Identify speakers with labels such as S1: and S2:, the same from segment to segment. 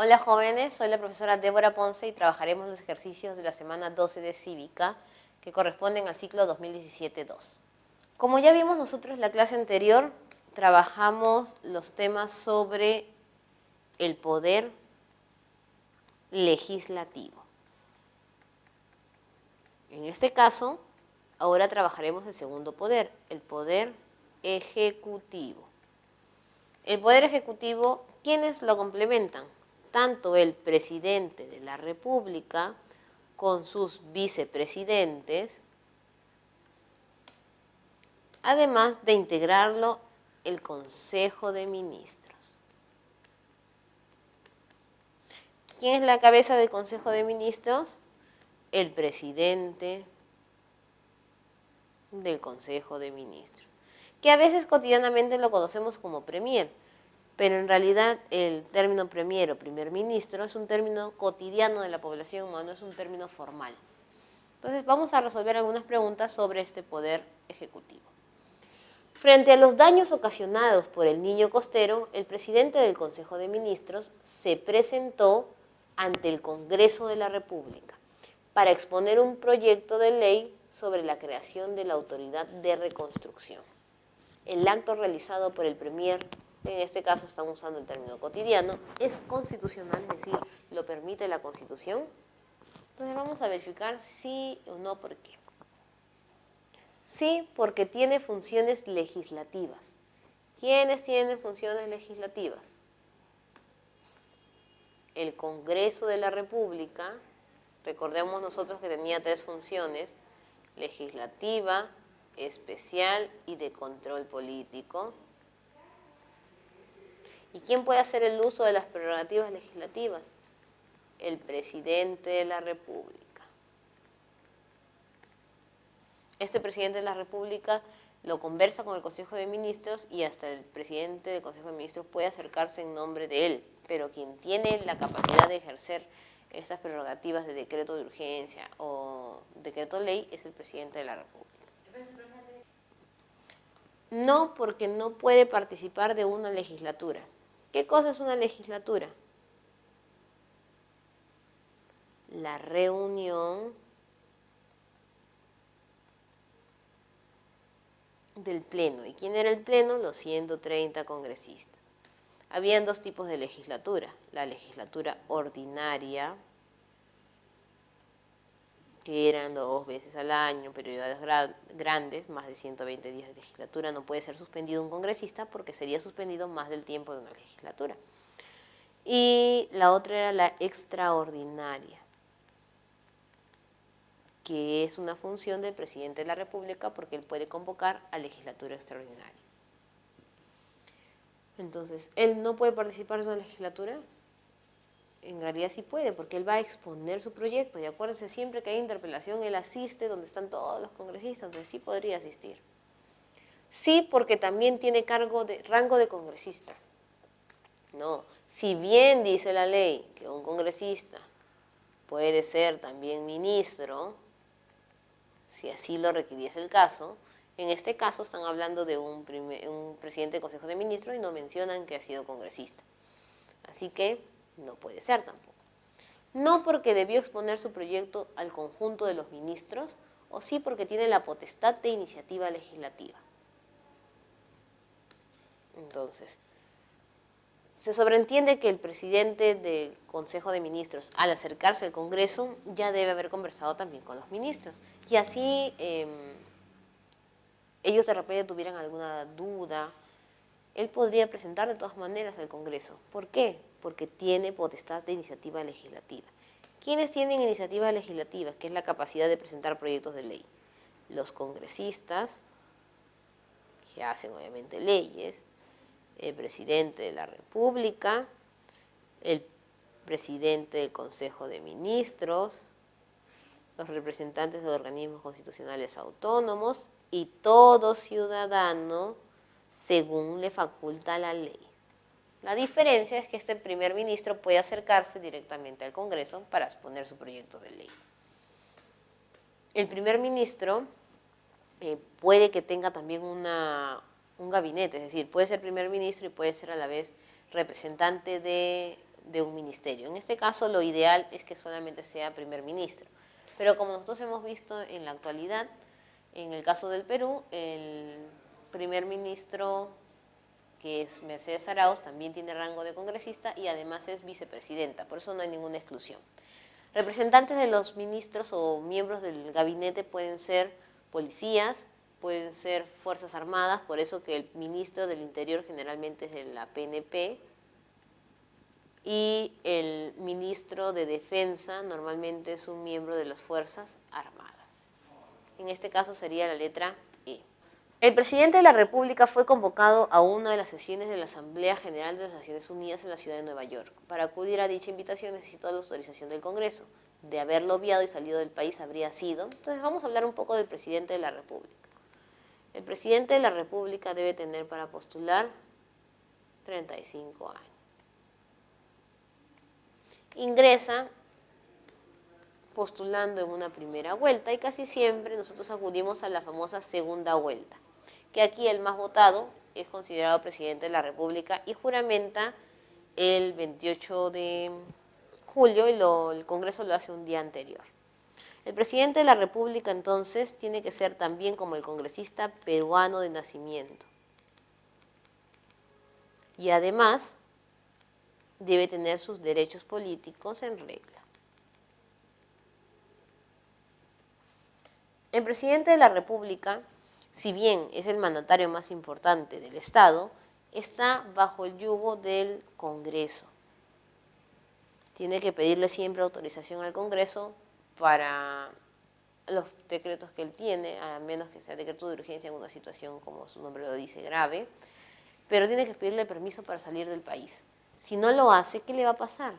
S1: Hola jóvenes, soy la profesora Débora Ponce y trabajaremos los ejercicios de la semana 12 de Cívica que corresponden al ciclo 2017-2. Como ya vimos nosotros en la clase anterior, trabajamos los temas sobre el poder legislativo. En este caso, ahora trabajaremos el segundo poder, el poder ejecutivo. El poder ejecutivo, ¿quiénes lo complementan? Tanto el presidente de la República con sus vicepresidentes, además de integrarlo el Consejo de Ministros. ¿Quién es la cabeza del Consejo de Ministros? El presidente del Consejo de Ministros, que a veces cotidianamente lo conocemos como premier, pero en realidad el término premier o primer ministro es un término cotidiano de la población, no es un término formal. Entonces vamos a resolver algunas preguntas sobre este poder ejecutivo. Frente a los daños ocasionados por el niño costero, el presidente del Consejo de Ministros se presentó ante el Congreso de la República para exponer un proyecto de ley sobre la creación de la Autoridad de Reconstrucción. El acto realizado por el premier, en este caso estamos usando el término cotidiano, es constitucional, es decir, lo permite la Constitución. Entonces vamos a verificar sí o no por qué. Sí, porque tiene funciones legislativas. ¿Quiénes tienen funciones legislativas? El Congreso de la República, recordemos nosotros que tenía tres funciones: legislativa, especial y de control político. ¿Y quién puede hacer el uso de las prerrogativas legislativas? El presidente de la República. Este presidente de la República lo conversa con el Consejo de Ministros y hasta el presidente del Consejo de Ministros puede acercarse en nombre de él, pero quien tiene la capacidad de ejercer estas prerrogativas de decreto de urgencia o decreto ley es el presidente de la República. No, porque no puede participar de una legislatura. ¿Qué cosa es una legislatura? La reunión del Pleno. ¿Y quién era el Pleno? Los 130 congresistas. Habían dos tipos de legislatura. La legislatura ordinaria, que eran 2 veces al año, periodos grandes, más de 120 días de legislatura. No puede ser suspendido un congresista porque sería suspendido más del tiempo de una legislatura. Y la otra era la extraordinaria, que es una función del presidente de la República porque él puede convocar a legislatura extraordinaria. Entonces, ¿él no puede participar de una legislatura? En realidad sí puede, porque él va a exponer su proyecto. Y acuérdense, siempre que hay interpelación, él asiste donde están todos los congresistas, entonces sí podría asistir. Sí, porque también tiene rango de congresista. No, si bien dice la ley que un congresista puede ser también ministro, si así lo requiriese el caso, en este caso están hablando de un presidente del Consejo de Ministros y no mencionan que ha sido congresista. Así que no puede ser tampoco. No porque debió exponer su proyecto al conjunto de los ministros, o sí porque tiene la potestad de iniciativa legislativa. Entonces, se sobreentiende que el presidente del Consejo de Ministros, al acercarse al Congreso, ya debe haber conversado también con los ministros. Y así ellos de repente tuvieran alguna duda, él podría presentar de todas maneras al Congreso. ¿Por qué? Porque tiene potestad de iniciativa legislativa. ¿Quiénes tienen iniciativa legislativa? Que es la capacidad de presentar proyectos de ley. Los congresistas, que hacen obviamente leyes, el presidente de la República, el presidente del Consejo de Ministros, los representantes de organismos constitucionales autónomos y todo ciudadano según le faculta la ley. La diferencia es que este primer ministro puede acercarse directamente al Congreso para exponer su proyecto de ley. El primer ministro puede que tenga también un gabinete, es decir, puede ser primer ministro y puede ser a la vez representante de de un ministerio. En este caso, lo ideal es que solamente sea primer ministro. Pero como nosotros hemos visto en la actualidad, en el caso del Perú, el primer ministro, que es Mercedes Arauz, también tiene rango de congresista y además es vicepresidenta, por eso no hay ninguna exclusión. Representantes de los ministros o miembros del gabinete pueden ser policías, pueden ser Fuerzas Armadas, por eso que el ministro del Interior generalmente es de la PNP, y el ministro de Defensa normalmente es un miembro de las Fuerzas Armadas. En este caso sería la letra E. El presidente de la República fue convocado a una de las sesiones de la Asamblea General de las Naciones Unidas en la ciudad de Nueva York. Para acudir a dicha invitación necesitó la autorización del Congreso. De haberlo obviado y salido del país habría sido. Entonces vamos a hablar un poco del presidente de la República. El presidente de la República debe tener para postular 35 años. Ingresa postulando en una primera vuelta y casi siempre nosotros acudimos a la famosa segunda vuelta, que aquí el más votado es considerado presidente de la República y juramenta el 28 de julio y el Congreso lo hace un día anterior. El presidente de la República entonces tiene que ser también como el congresista peruano de nacimiento. Y además debe tener sus derechos políticos en regla. El presidente de la República, si bien es el mandatario más importante del Estado, está bajo el yugo del Congreso. Tiene que pedirle siempre autorización al Congreso para los decretos que él tiene, a menos que sea decreto de urgencia en una situación, como su nombre lo dice, grave, pero tiene que pedirle permiso para salir del país. Si no lo hace, ¿qué le va a pasar?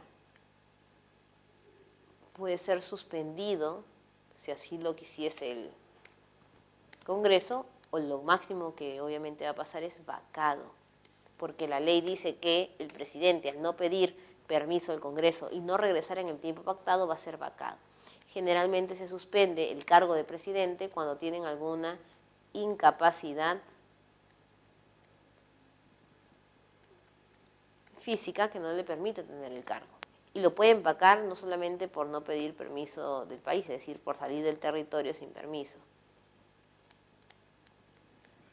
S1: Puede ser suspendido, si así lo quisiese el Congreso, o lo máximo que obviamente va a pasar es vacado, porque la ley dice que el presidente, al no pedir permiso al Congreso y no regresar en el tiempo pactado, va a ser vacado. Generalmente se suspende el cargo de presidente cuando tienen alguna incapacidad física que no le permite tener el cargo. Y lo pueden vacar no solamente por no pedir permiso del país, es decir, por salir del territorio sin permiso.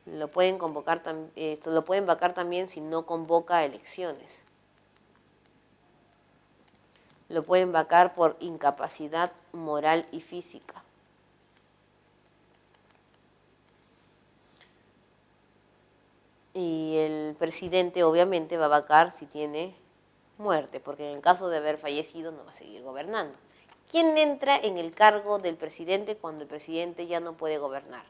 S1: Lo pueden vacar también si no convoca elecciones. Lo pueden vacar por incapacidad moral y física. Y el presidente obviamente va a vacar si tiene muerte, porque en el caso de haber fallecido no va a seguir gobernando. ¿Quién entra en el cargo del presidente cuando el presidente ya no puede gobernar?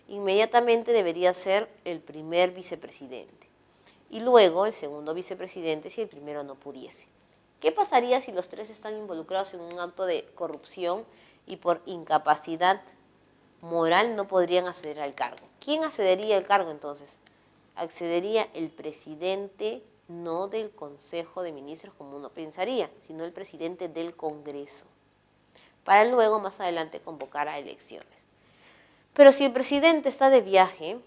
S1: Inmediatamente debería ser el primer vicepresidente y luego el segundo vicepresidente si el primero no pudiese. ¿Qué pasaría si los tres están involucrados en un acto de corrupción y por incapacidad moral no podrían acceder al cargo? ¿Quién accedería al cargo entonces? Accedería el presidente, no del Consejo de Ministros como uno pensaría, sino el presidente del Congreso, para luego más adelante convocar a elecciones. Pero si el presidente está de viaje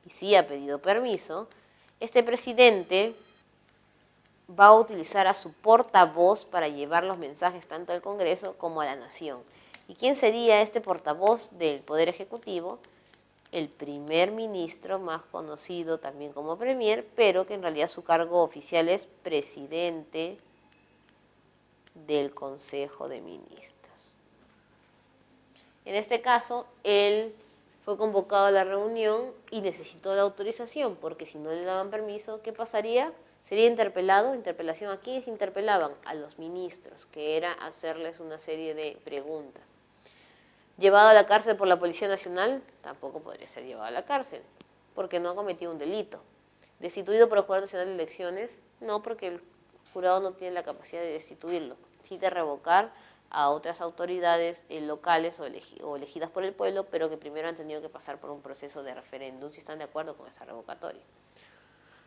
S1: y sí ha pedido permiso, este presidente va a utilizar a su portavoz para llevar los mensajes tanto al Congreso como a la Nación. ¿Y quién sería este portavoz del Poder Ejecutivo? El primer ministro, más conocido también como premier, pero que en realidad su cargo oficial es presidente del Consejo de Ministros. En este caso, él fue convocado a la reunión y necesitó la autorización, porque si no le daban permiso, ¿qué pasaría? Sería interpelado. ¿Interpelación a quiénes interpelaban? A los ministros, que era hacerles una serie de preguntas. ¿Llevado a la cárcel por la Policía Nacional? Tampoco podría ser llevado a la cárcel, porque no ha cometido un delito. ¿Destituido por el Jurado Nacional de Elecciones? No, porque el jurado no tiene la capacidad de destituirlo, sí de revocar a otras autoridades locales o elegidas por el pueblo, pero que primero han tenido que pasar por un proceso de referéndum si están de acuerdo con esa revocatoria.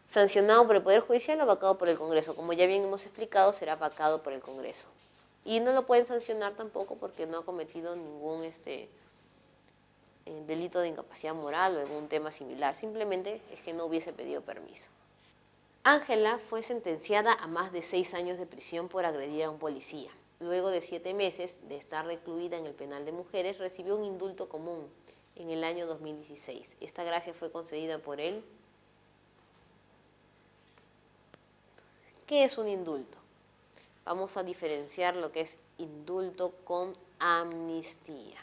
S1: Sancionado por el Poder Judicial o vacado por el Congreso. Como ya bien hemos explicado, será vacado por el Congreso. Y no lo pueden sancionar tampoco porque no ha cometido ningún delito de incapacidad moral o algún tema similar. Simplemente es que no hubiese pedido permiso. Ángela fue sentenciada a más de 6 años de prisión por agredir a un policía. Luego de 7 meses de estar recluida en el penal de mujeres, recibió un indulto común en el año 2016. Esta gracia fue concedida por él. ¿Qué es un indulto? Vamos a diferenciar lo que es indulto con amnistía.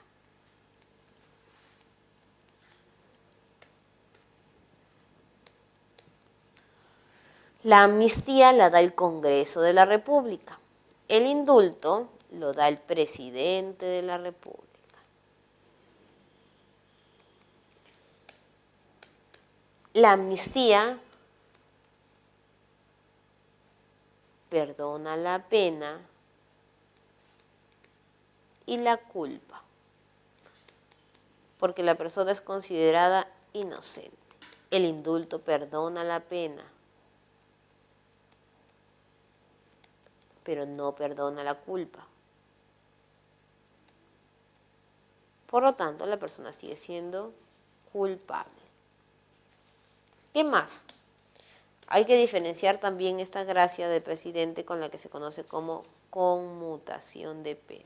S1: La amnistía la da el Congreso de la República. El indulto lo da el presidente de la República. La amnistía perdona la pena y la culpa, porque la persona es considerada inocente. El indulto perdona la pena, pero no perdona la culpa. Por lo tanto, la persona sigue siendo culpable. ¿Qué más? Hay que diferenciar también esta gracia del presidente con la que se conoce como conmutación de penas,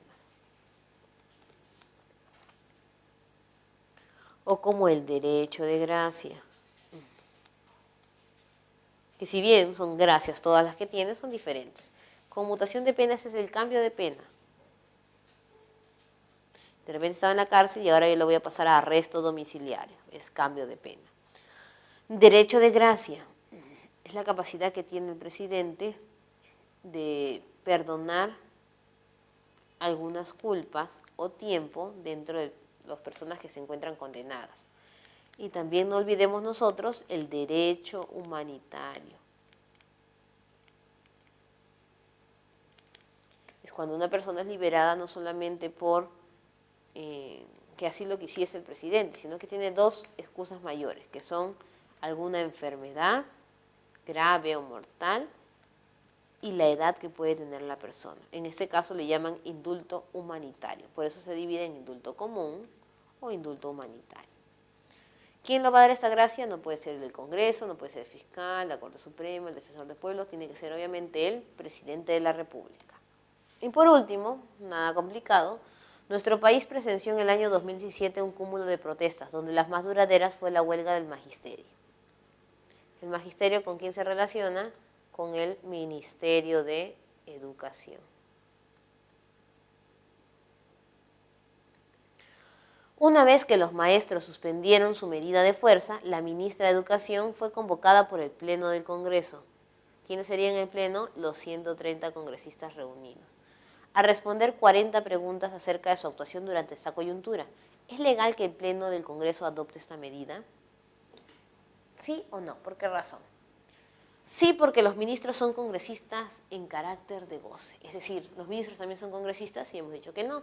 S1: o como el derecho de gracia, que si bien son gracias todas las que tiene, son diferentes. Conmutación de penas es el cambio de pena. De repente estaba en la cárcel y ahora yo lo voy a pasar a arresto domiciliario, es cambio de pena. Derecho de gracia es la capacidad que tiene el presidente de perdonar algunas culpas o tiempo dentro de las personas que se encuentran condenadas. Y también no olvidemos nosotros el derecho humanitario. Es cuando una persona es liberada no solamente por que así lo quisiese el presidente, sino que tiene dos excusas mayores, que son alguna enfermedad grave o mortal y la edad que puede tener la persona. En este caso le llaman indulto humanitario, por eso se divide en indulto común o indulto humanitario. ¿Quién lo va a dar esta gracia? No puede ser el Congreso, no puede ser el fiscal, la Corte Suprema, el defensor del pueblo, tiene que ser obviamente el presidente de la República. Y por último, nada complicado, nuestro país presenció en el año 2017 un cúmulo de protestas, donde las más duraderas fue la huelga del magisterio. El magisterio, ¿con quién se relaciona? Con el Ministerio de Educación. Una vez que los maestros suspendieron su medida de fuerza, la ministra de Educación fue convocada por el Pleno del Congreso. ¿Quiénes serían el Pleno? Los 130 congresistas reunidos, a responder 40 preguntas acerca de su actuación durante esta coyuntura. ¿Es legal que el Pleno del Congreso adopte esta medida? ¿Sí o no? ¿Por qué razón? Sí, porque los ministros son congresistas en carácter de goce. Es decir, los ministros también son congresistas y hemos dicho que no.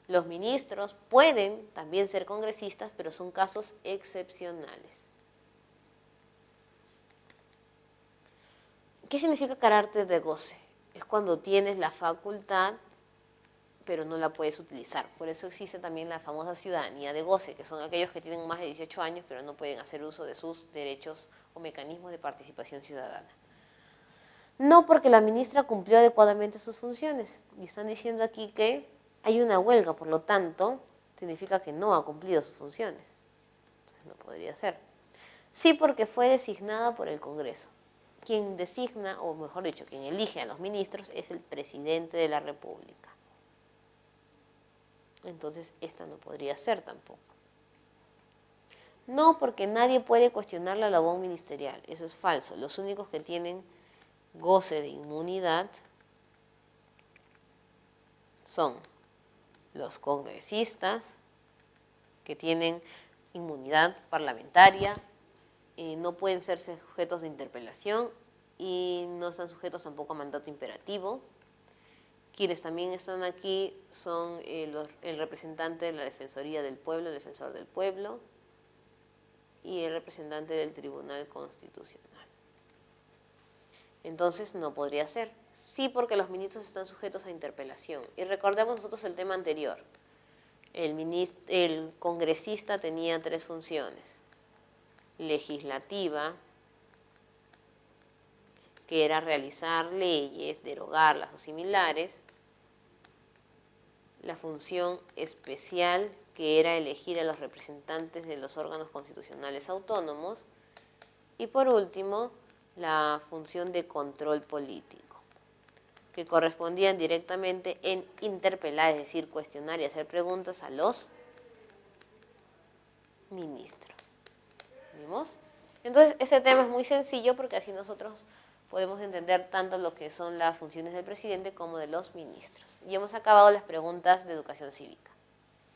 S1: Los ministros pueden también ser congresistas, pero son casos excepcionales. ¿Qué significa carácter de goce? Es cuando tienes la facultad, pero no la puedes utilizar. Por eso existe también la famosa ciudadanía de goce, que son aquellos que tienen más de 18 años, pero no pueden hacer uso de sus derechos o mecanismos de participación ciudadana. No, porque la ministra cumplió adecuadamente sus funciones. Y están diciendo aquí que hay una huelga, por lo tanto, significa que no ha cumplido sus funciones. Entonces no podría ser. Sí, porque fue designada por el Congreso. Quien designa, o mejor dicho, quien elige a los ministros es el presidente de la República. Entonces, esta no podría ser tampoco. No, porque nadie puede cuestionar la labor ministerial. Eso es falso. Los únicos que tienen goce de inmunidad son los congresistas, que tienen inmunidad parlamentaria, no pueden ser sujetos de interpelación y no están sujetos tampoco a mandato imperativo. Quienes también están aquí son el representante de la Defensoría del Pueblo, el defensor del pueblo, y el representante del Tribunal Constitucional. Entonces no podría ser. Sí, porque los ministros están sujetos a interpelación. Y recordemos nosotros el tema anterior. El congresista tenía 3 funciones: legislativa, que era realizar leyes, derogarlas o similares. La función especial, que era elegir a los representantes de los órganos constitucionales autónomos. Y por último, la función de control político, que correspondían directamente en interpelar, es decir, cuestionar y hacer preguntas a los ministros. ¿Vimos? Entonces, ese tema es muy sencillo porque así nosotros podemos entender tanto lo que son las funciones del presidente como de los ministros. Y hemos acabado las preguntas de educación cívica.